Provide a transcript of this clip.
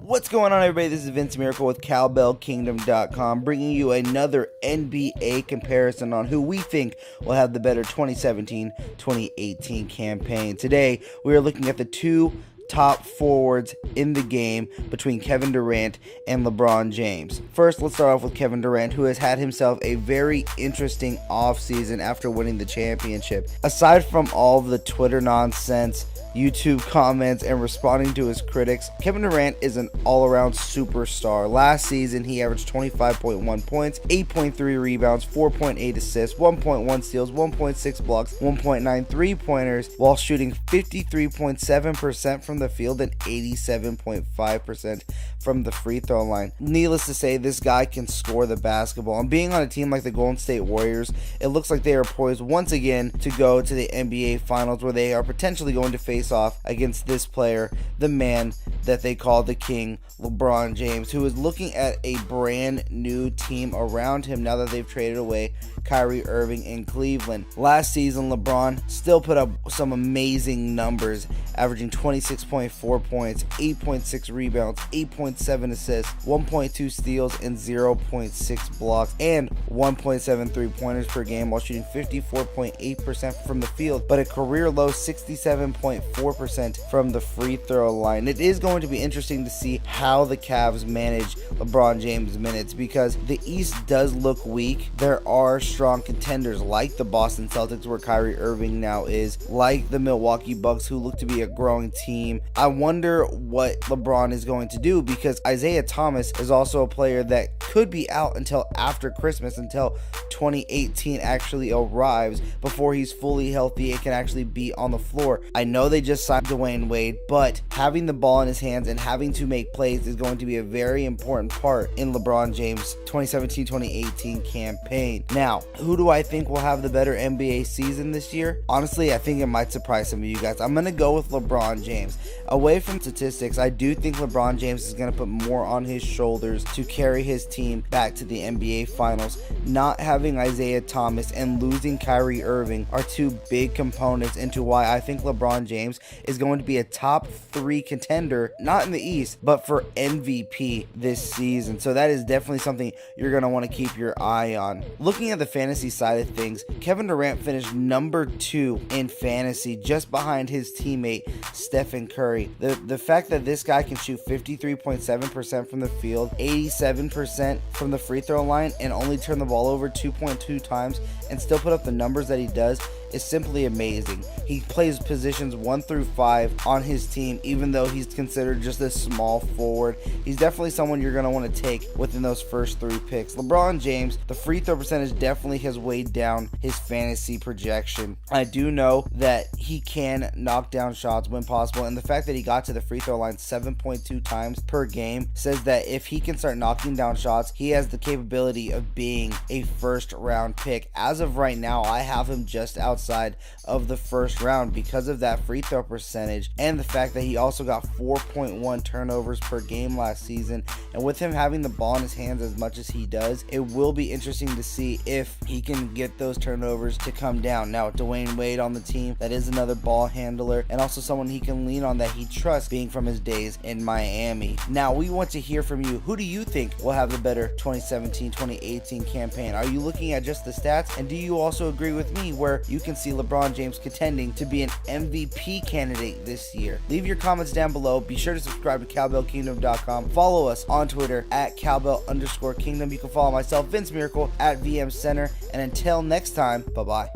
What's going on, everybody? This is Vince Miracle with CowbellKingdom.com, bringing you another NBA comparison on who we think will have the better 2017-2018 campaign. Today, we are looking at the two top forwards in the game between Kevin Durant and LeBron James. First, let's start off with Kevin Durant, who has had himself a very interesting offseason after winning the championship. Aside from all of the Twitter nonsense, YouTube comments, and responding to his critics, Kevin Durant is an all-around superstar. Last season, he averaged 25.1 points, 8.3 rebounds, 4.8 assists, 1.1 steals, 1.6 blocks, 1.9 three-pointers, while shooting 53.7% from the field and 87.5% from the free throw line. Needless to say, this guy can score the basketball. And being on a team like the Golden State Warriors, it looks like they are poised once again to go to the NBA Finals, where they are potentially going to face off against this player, the man that they call the King, LeBron James, who is looking at a brand new team around him now that they've traded away Kyrie Irving in Cleveland. Last season, LeBron still put up some amazing numbers, averaging 26.4 points, 8.6 rebounds, 8.7 assists, 1.2 steals, and 0.6 blocks, and 1.7 three-pointers per game, while shooting 54.8% from the field, but a career low 67.4% from the free throw line. It is going to be interesting to see how the Cavs manage LeBron James' minutes, because the East does look weak. There are strong contenders like the Boston Celtics, where Kyrie Irving now is, like the Milwaukee Bucks, who look to be a growing team. I wonder what LeBron is going to do, because Isaiah Thomas is also a player that could be out until after Christmas, until 2018 actually arrives, before he's fully healthy and can actually be on the floor. I know they just signed Dwayne Wade, but having the ball in his hands and having to make plays is going to be a very important part in LeBron James' 2017-2018 campaign. Now, who do I think will have the better NBA season this year? Honestly, I think it might surprise some of you guys. I'm going to go with LeBron James. Away from statistics, I do think LeBron James is going to put more on his shoulders to carry his team back to the NBA Finals. Not having Isaiah Thomas and losing Kyrie Irving are two big components into why I think LeBron James is going to be a top 3 contender, not in the East, but for MVP this season. So that is definitely something you're going to want to keep your eye on. Looking at the fantasy side of things, Kevin Durant finished number 2 in fantasy, just behind his teammate Stephen Curry. The fact that this guy can shoot 53.7% from the field, 87% from the free throw line, and only turn the ball over 2.2 times and still put up the numbers that he does is simply amazing. He plays positions 1 through 5 on his team, even though he's considered just a small forward. He's definitely someone you're going to want to take within those first 3 picks. LeBron James, the free throw percentage definitely has weighed down his fantasy projection. I do know that he can knock down shots when possible, and the fact that he got to the free throw line 7.2 times per game says that if he can start knocking down shots, he has the capability of being a first round pick. As of right now, I have him just outside of the first round because of that free throw percentage and the fact that he also got 4.1 turnovers per game last season. And with him having the ball in his hands as much as he does, it will be interesting to see if he can get those turnovers to come down. Now, Dwayne Wade on the team, that is another ball handler and also someone he can lean on that he trusts, being from his days in Miami. Now, we want to hear from you. Who do you think will have the better 2017-2018 campaign? Are you looking at just the stats? And do you also agree with me where you can see LeBron James contending to be an MVP candidate this year? Leave your comments down below. Be sure to subscribe to CowbellKingdom.com. Follow us on Twitter at Cowbell_Kingdom. You can follow myself, Vince Miracle, at VM Center. And until next time, bye-bye.